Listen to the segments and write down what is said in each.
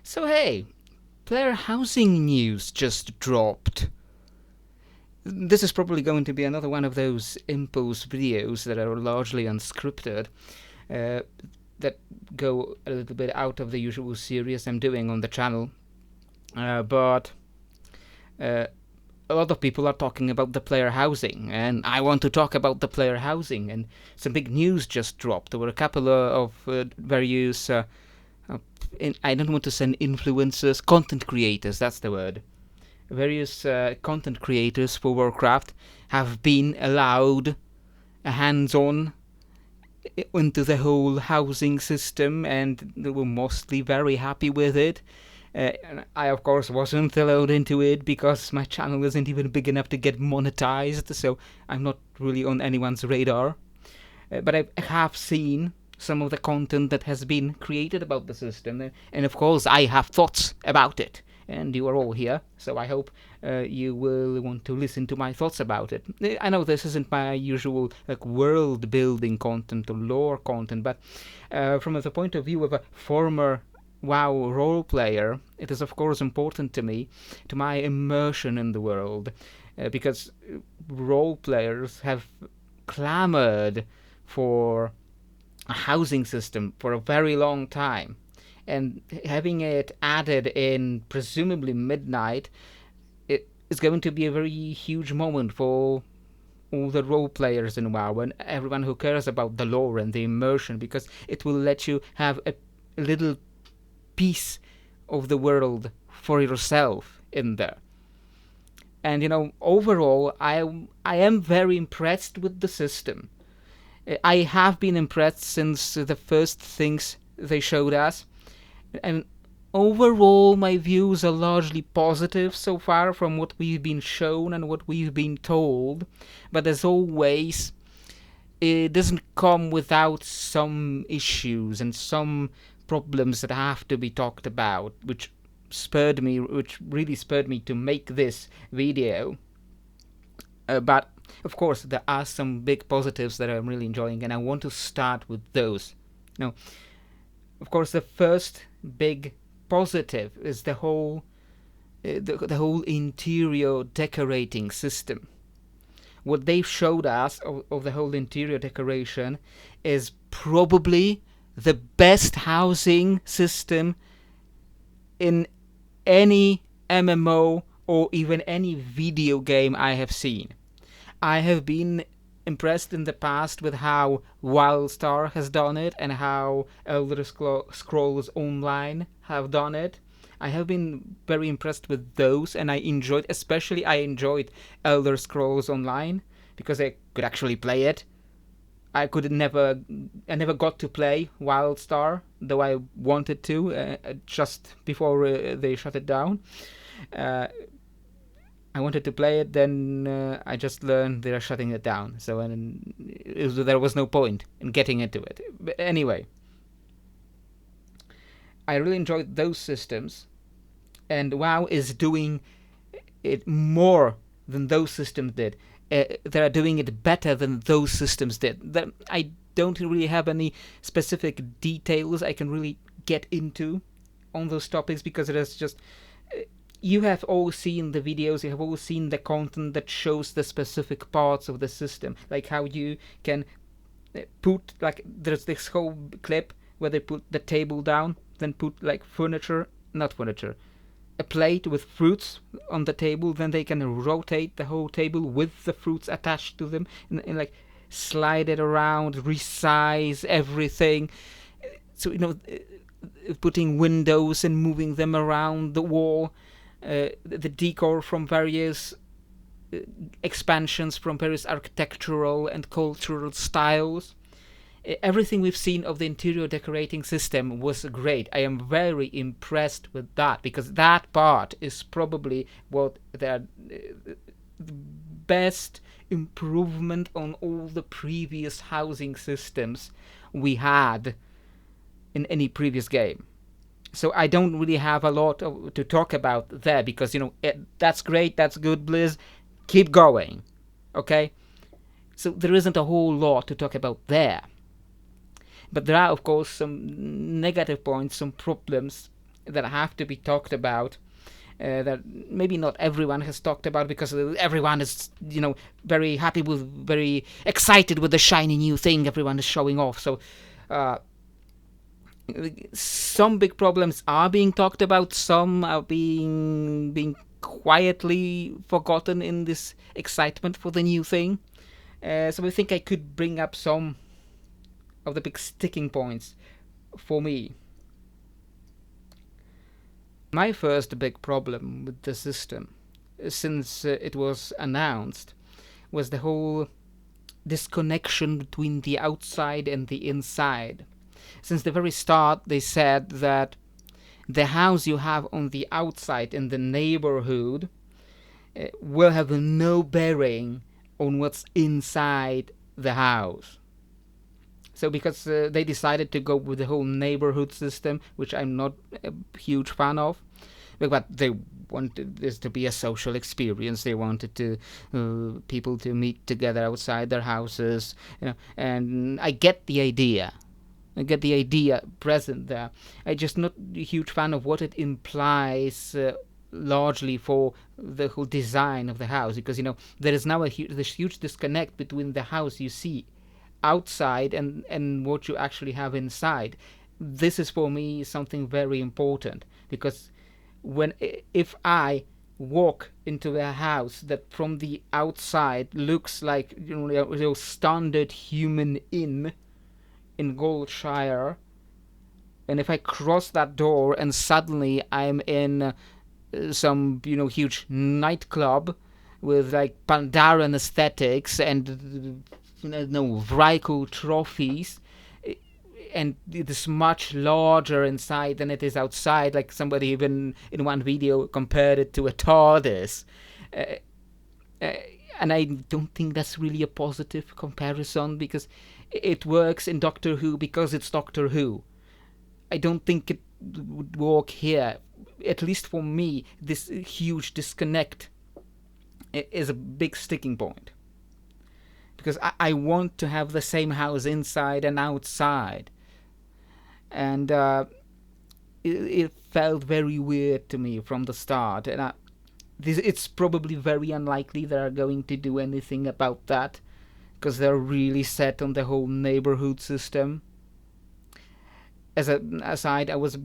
So hey, player housing news just dropped. This is probably going to be another one of those impulse videos that are largely unscripted, uh, that go a little bit out of the usual series I'm doing on the channel. But uh, a lot of people are talking about the player housing, and I want to talk about the player housing. And some big news just dropped. There were a couple of various, I don't want to say influencers, content creators, that's the word. Various content creators for WarCraft have been allowed a hands-on into the whole housing system, and they were mostly very happy with it. And I, of course, wasn't allowed into it because my channel isn't even big enough to get monetized, so I'm not really on anyone's radar. But I have seen some of the content that has been created about the system, and of course, I have thoughts about it. And you are all here, so I hope you will want to listen to my thoughts about it. I know this isn't my usual world building content or lore content, but from the point of view of a former WoW role player, it is of course important to me, to my immersion in the world, because role players have clamored for a housing system for a very long time, and having it added in presumably midnight, it is going to be a very huge moment for all the role players in WoW and everyone who cares about the lore and the immersion, because it will let you have a little piece of the world for yourself in there. And overall, I am very impressed with the system. I have been impressed since the first things they showed us, and overall my views are largely positive so far from what we've been shown and what we've been told. But as always, it doesn't come without some issues and some problems that have to be talked about, which really spurred me to make this video. But of course, there are some big positives that I'm really enjoying, and I want to start with those. Now, of course, the first big positive is the whole interior decorating system. What they've showed us of the whole interior decoration is probably the best housing system in any MMO or even any video game I have seen. I have been impressed in the past with how WildStar has done it and how Elder Scrolls Online have done it. I have been very impressed with those, and I enjoyed Elder Scrolls Online because I could actually play it. I never got to play WildStar, though I wanted to just before they shut it down. I wanted to play it, then I just learned they're shutting it down. So there was no point in getting into it. But anyway, I really enjoyed those systems, and WoW is doing it more than those systems did. They're doing it better than those systems did. I don't really have any specific details I can really get into on those topics, because it is just... You have all seen the videos, you have all seen the content that shows the specific parts of the system, like how you can put, there's this whole clip where they put the table down, then put a plate with fruits on the table, then they can rotate the whole table with the fruits attached to them, and slide it around, resize everything. So, putting windows and moving them around the wall. The decor from various expansions, from various architectural and cultural styles. Everything we've seen of the interior decorating system was great. I am very impressed with that, because that part is probably what the best improvement on all the previous housing systems we had in any previous game. So I don't really have a lot to talk about there, because, that's great, that's good, Blizz. Keep going, okay? So there isn't a whole lot to talk about there. But there are, of course, some negative points, some problems that have to be talked about, that maybe not everyone has talked about, because everyone is, very happy with, very excited with the shiny new thing everyone is showing off. So some big problems are being talked about, some are being quietly forgotten in this excitement for the new thing. So I think I could bring up some of the big sticking points for me. My first big problem with the system, since it was announced, was the whole disconnection between the outside and the inside. Since the very start, they said that the house you have on the outside in the neighborhood will have no bearing on what's inside the house. So because they decided to go with the whole neighborhood system, which I'm not a huge fan of, but they wanted this to be a social experience. They wanted to people to meet together outside their houses, and I get the idea. I get the idea present there. I'm just not a huge fan of what it implies largely for the whole design of the house, because there is now this huge disconnect between the house you see outside and what you actually have inside. This is for me something very important, because if I walk into a house that from the outside looks like your standard human inn in Goldshire, and if I cross that door and suddenly I'm in some huge nightclub with like Pandaren aesthetics and Vrykul trophies, and it is much larger inside than it is outside. Like somebody even in one video compared it to a TARDIS. And I don't think that's really a positive comparison, because it works in Doctor Who because it's Doctor Who. I don't think it would work here. At least for me, this huge disconnect is a big sticking point. Because I want to have the same house inside and outside. And it felt very weird to me from the start. And it's probably very unlikely they're going to do anything about that, because they're really set on the whole neighborhood system. As an aside, I was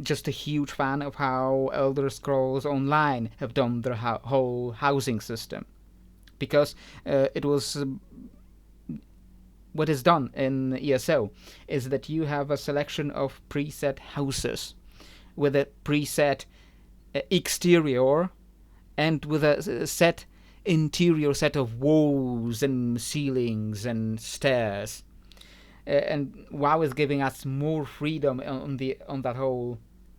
just a huge fan of how Elder Scrolls Online have done their whole housing system, because it was what is done in ESO is that you have a selection of preset houses with a preset exterior and with a set interior set of walls and ceilings and stairs. And WoW is giving us more freedom on that whole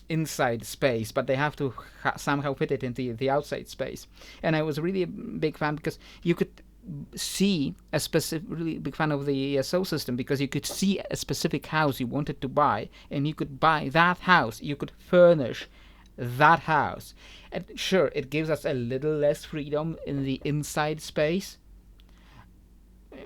inside space, but they have to somehow fit it into the outside space. And I was really a big fan, because you could see really big fan of the ESO system, because you could see a specific house you wanted to buy, and you could buy that house, you could furnish that house. And sure, it gives us a little less freedom in the inside space,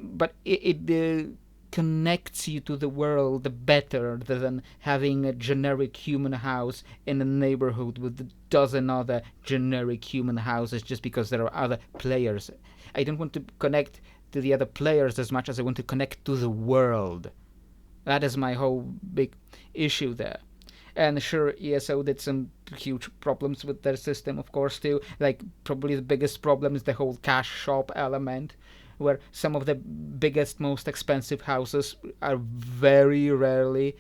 but it connects you to the world better than having a generic human house in a neighborhood with a dozen other generic human houses just because there are other players. I don't want to connect to the other players as much as I want to connect to the world. That is my whole big issue there. And sure, ESO did some huge problems with their system, of course, too. Like, probably the biggest problem is the whole cash shop element, where some of the biggest, most expensive houses are very rarely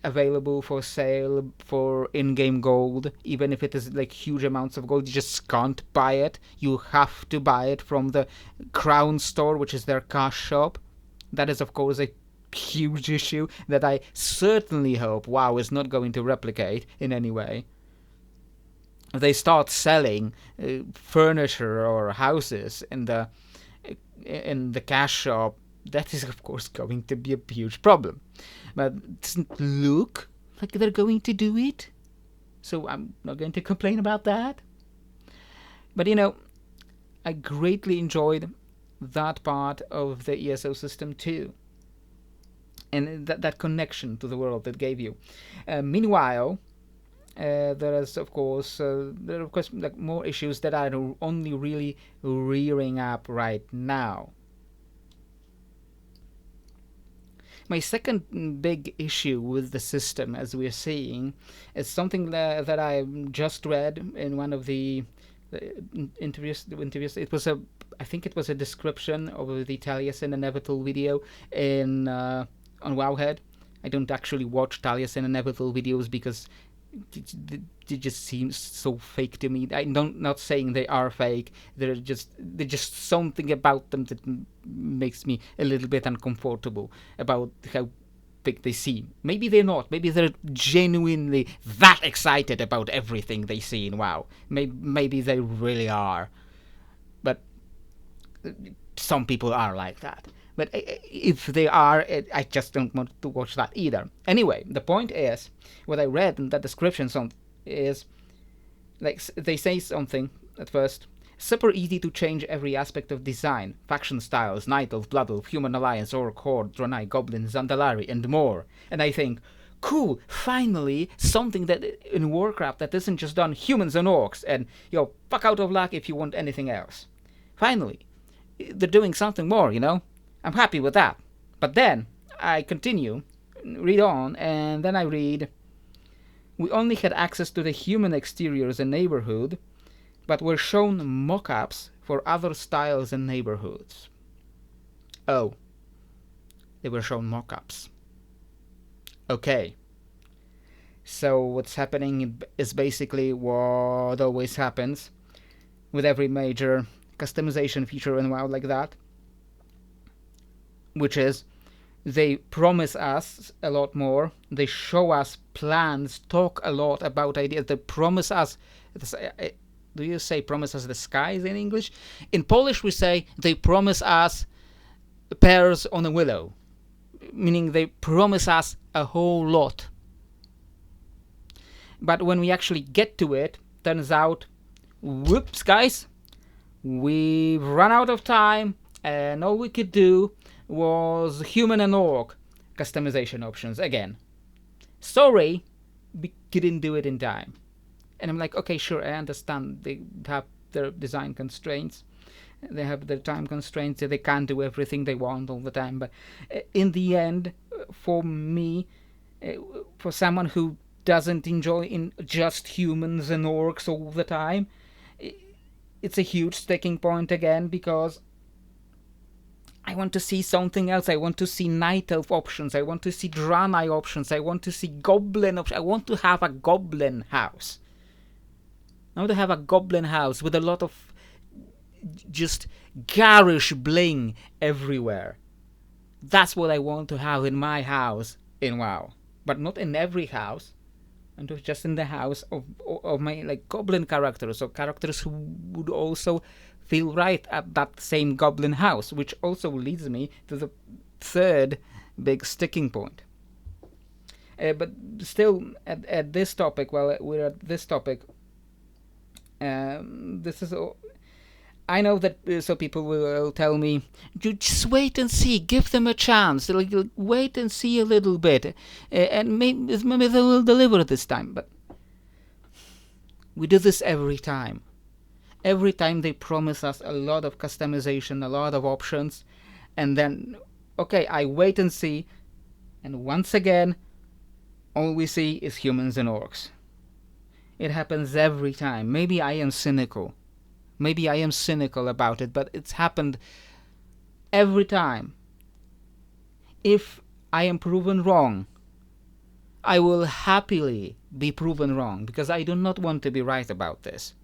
available for sale for in-game gold. Even if it is like huge amounts of gold, you just can't buy it. You have to buy it from the Crown Store, which is their cash shop. That is, of course, a huge issue that I certainly hope WoW is not going to replicate in any way. If they start selling furniture or houses in the cash shop, that is of course going to be a huge problem. But it doesn't look like they're going to do it, so I'm not going to complain about that. But I greatly enjoyed that part of the ESO system too, and that connection to the world that gave you. Meanwhile, There is, of course, like more issues that are only really rearing up right now. My second big issue with the system, as we're seeing, is something that I just read in one of the interviews. It was I think it was a description of the Taliesin and Evertal video in on Wowhead. I don't actually watch Taliesin and Evertal videos because it just seems so fake to me. I'm not saying they are fake. They're just something about them that makes me a little bit uncomfortable about how big they seem. Maybe they're not. Maybe they're genuinely that excited about everything they see in WoW. Maybe they really are. But some people are like that. But if they are, I just don't want to watch that either. Anyway, the point is, what I read in that description is, like, they say something at first. Super easy to change every aspect of design. Faction styles, Night Elf, Blood Elf, Human Alliance, Orc, Horde, Draenei, Goblins, Zandalari, and more. And I think, cool, finally, something that in Warcraft that isn't just done humans and orcs, and, fuck out of luck if you want anything else. Finally, they're doing something more, I'm happy with that. But then I continue, read on, and then I read, we only had access to the human exteriors and neighborhood, but were shown mock-ups for other styles and neighborhoods. Oh, they were shown mock-ups. Okay. So what's happening is basically what always happens with every major customization feature in WoW like that, which is they promise us a lot more, they show us plans, talk a lot about ideas, they promise us, do you say promise us the skies in English? In Polish we say they promise us pears on a willow, meaning they promise us a whole lot. But when we actually get to it, turns out, whoops guys, we've run out of time, and all we could do was human and orc customization options again. Sorry, we couldn't do it in time. And I'm like, okay, sure, I understand they have their design constraints, they have their time constraints, they can't do everything they want all the time. But in the end, for me, for someone who doesn't enjoy just humans and orcs all the time, it's a huge sticking point again, because I want to see something else. I want to see Night Elf options. I want to see Draenei options. I want to see Goblin options. I want to have a Goblin house. I want to have a Goblin house with a lot of just garish bling everywhere. That's what I want to have in my house in WoW. But not in every house. And just in the house of my Goblin characters, or characters who would also feel right at that same Goblin house, which also leads me to the third big sticking point. But still, at this topic, while we're at this topic, this is. I know that so people will tell me, you just wait and see, give them a chance, wait and see a little bit, and maybe they will deliver this time. But we do this every time. Every time they promise us a lot of customization, a lot of options, and then, okay, I wait and see, and once again, all we see is humans and orcs. It happens every time. Maybe I am cynical. Maybe I am cynical about it, but it's happened every time. If I am proven wrong, I will happily be proven wrong, because I do not want to be right about this.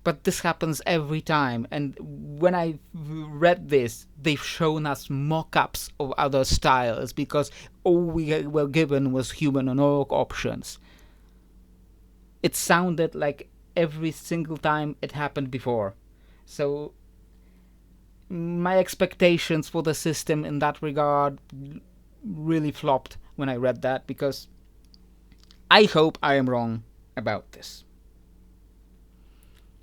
But this happens every time, and when I read this, they've shown us mock-ups of other styles, because all we were given was human and orc options. It sounded like every single time it happened before. So my expectations for the system in that regard really flopped when I read that, because I hope I am wrong about this.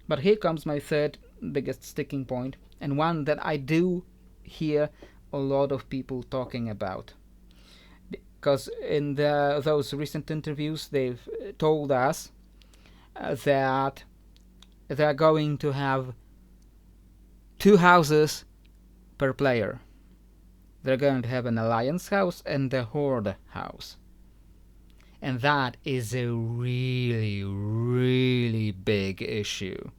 But here comes my third biggest sticking point, and one that I do hear a lot of people talking about. because in those recent interviews they've told us that they're going to have 2 houses per player. They're going to have an Alliance house and a Horde house. And that is a really, really big issue.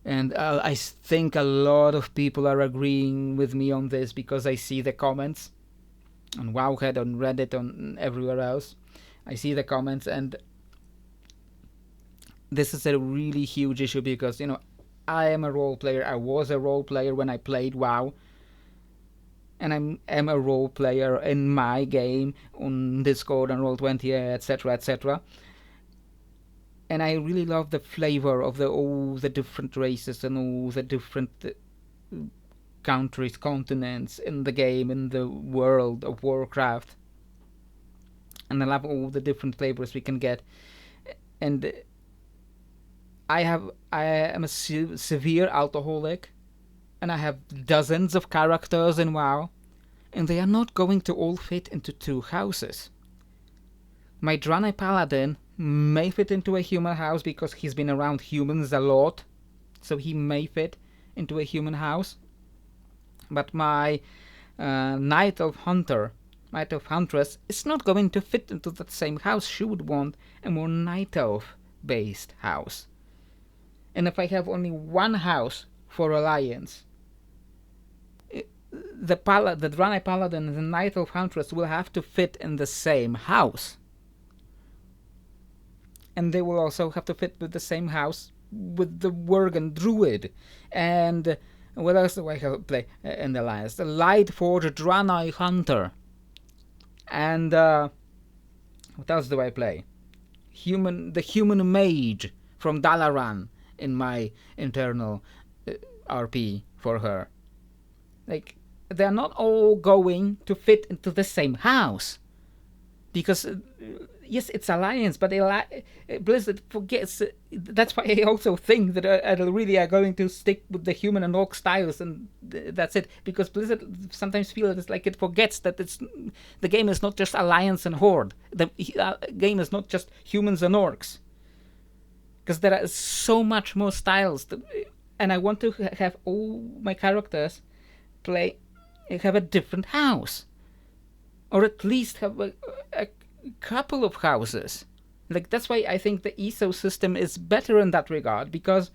And I think a lot of people are agreeing with me on this because I see the comments on Wowhead, on Reddit, on everywhere else. I see the comments, and this is a really huge issue because, I am a role player. I was a role player when I played WoW. And I am a role player in my game on Discord and Roll20, etc., etc. And I really love the flavor of all the different races and all the different countries, continents in the game, in the world of Warcraft. And I love all the different flavors we can get. And I am a severe alcoholic, and I have dozens of characters in WoW, and they are not going to all fit into 2 houses. My Draenei Paladin may fit into a human house because he's been around humans a lot, so he may fit into a human house. But my Knight of Huntress is not going to fit into that same house. She would want a more Night Elf based house. And if I have only 1 house for Alliance, the Draenei Paladin and the Knight of Huntress will have to fit in the same house. And they will also have to fit with the same house with the Worgen Druid. And what else do I have play in the Alliance? The Lightforged Draenei Hunter. And what else do I play? The Human Mage from Dalaran in my internal RP for her. Like, they're not all going to fit into the same house. Because, yes, it's Alliance, but Blizzard forgets. That's why I also think that really are going to stick with the human and orc styles, and that's it. Because Blizzard sometimes feels it's like it forgets that the game is not just Alliance and Horde. The game is not just humans and orcs. Because there are so much more styles. And I want to have all my characters have a different house. Or at least have a couple of houses. Like, that's why I think the ESO system is better in that regard, because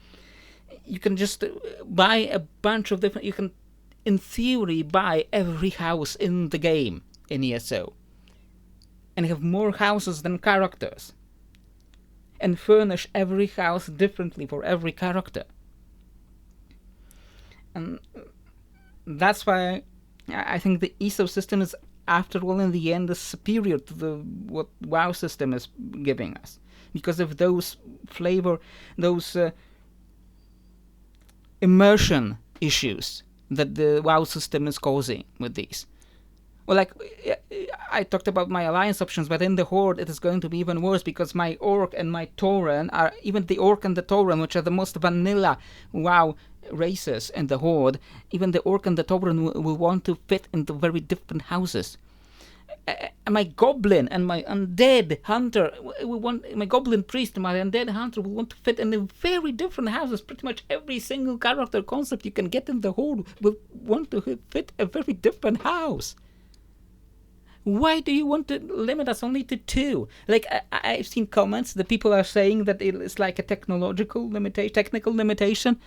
you can just buy a bunch of different... You can, in theory, buy every house in the game in ESO. And have more houses than characters. And furnish every house differently for every character. And that's why I think the ESO system is, after all, in the end, is superior to what WoW system is giving us. Because of those immersion issues that the WoW system is causing with these. Well, like, I talked about my Alliance options, but in the Horde it is going to be even worse, because my Orc and my Tauren are, even the Orc and the Tauren, which are the most vanilla WoW races in the Horde, even the Orc and the Tauren will want to fit into very different houses. My Goblin and my Undead Hunter, my Goblin Priest and my Undead Hunter will want to fit in very different houses. Pretty much every single character concept you can get in the Horde will want to fit a very different house. Why do you want to limit us only to 2? Like, I've seen comments that people are saying that it's like a technical limitation.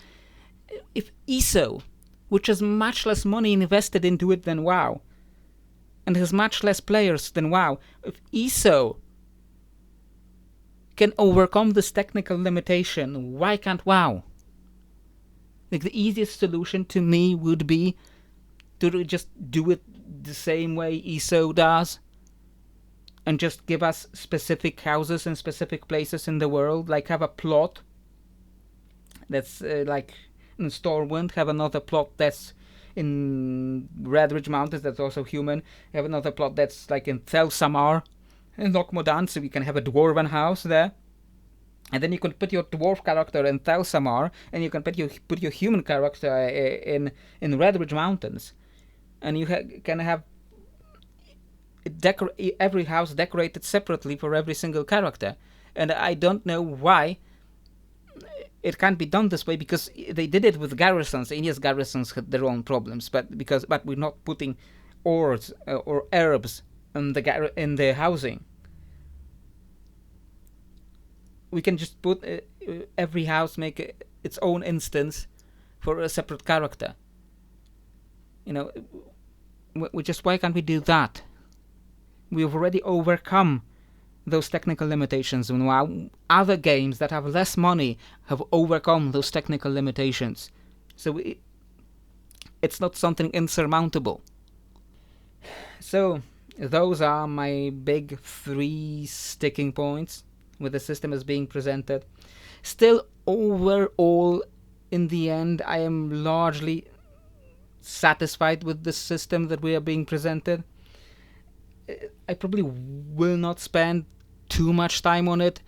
If ESO, which has much less money invested into it than WoW, and has much less players than WoW, if ESO can overcome this technical limitation, why can't WoW? Like, the easiest solution to me would be to just do it the same way ESO does, and just give us specific houses in specific places in the world, like have a plot that's like in Stormwind, have another plot that's in Redridge Mountains that's also human, have another plot that's like in Thelsamar in Lokmodan, so we can have a dwarven house there. And then you can put your dwarf character in Thelsamar, and you can put your human character in Redridge Mountains. And you can have every house decorated separately for every single character, and I don't know why it can't be done this way, because they did it with garrisons, and yes, garrisons had their own problems, but we're not putting ores or herbs in the housing. We can just put every house make its own instance for a separate character. You know, why can't we do that? We've already overcome those technical limitations, and now other games that have less money have overcome those technical limitations. So it's not something insurmountable. So those are my big 3 sticking points with the system as being presented. Still, overall, in the end, I am largely satisfied with the system that we are being presented. I probably will not spend too much time on it.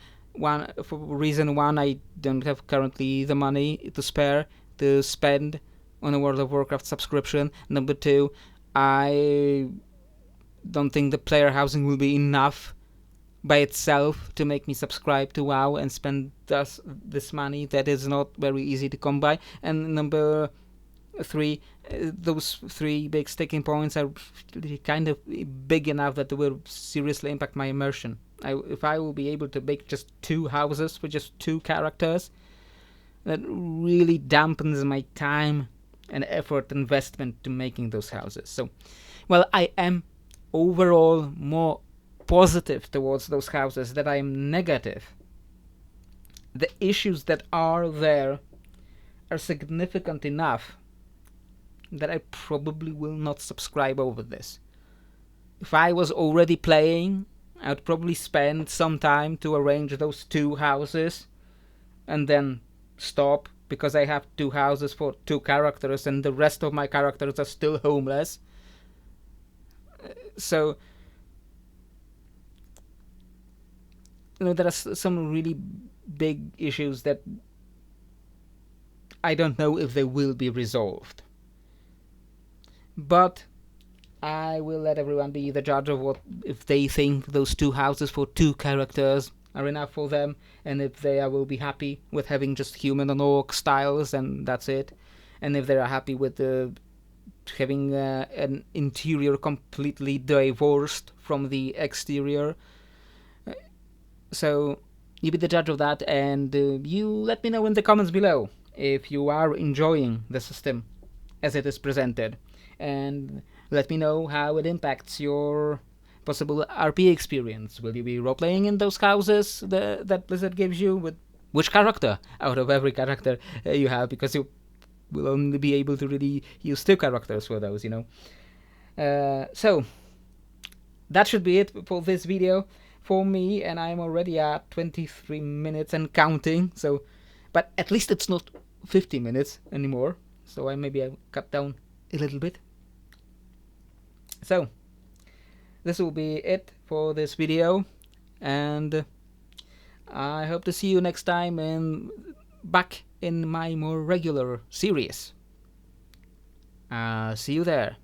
For reason one, I don't have currently the money to spare to spend on a World of Warcraft subscription. Number 2, I don't think the player housing will be enough by itself to make me subscribe to WoW and spend this money. That is not very easy to come by. And number 3, those 3 big sticking points are kind of big enough that they will seriously impact my immersion. If I will be able to make just 2 houses for just 2 characters, that really dampens my time and effort investment to making those houses. So, well, I am overall more positive towards those houses than I am negative. The issues that are there are significant enough that I probably will not subscribe over this. If I was already playing, I would probably spend some time to arrange those 2 houses and then stop, because I have 2 houses for 2 characters and the rest of my characters are still homeless. So, there are some really big issues that I don't know if they will be resolved. But I will let everyone be the judge of what, if they think those 2 houses for 2 characters are enough for them, and if they will be happy with having just human and orc styles and that's it, and if they are happy with having an interior completely divorced from the exterior. So you be the judge of that, and you let me know in the comments below if you are enjoying the system as it is presented, and let me know how it impacts your possible RP experience. Will you be role-playing in those houses that Blizzard gives you? With which character out of every character you have, because you will only be able to really use 2 characters for those, So that should be it for this video for me, and I'm already at 23 minutes and counting. So, but at least it's not 50 minutes anymore, so I'll cut down a little bit. So this will be it for this video, and I hope to see you next time and back in my more regular series. See you there.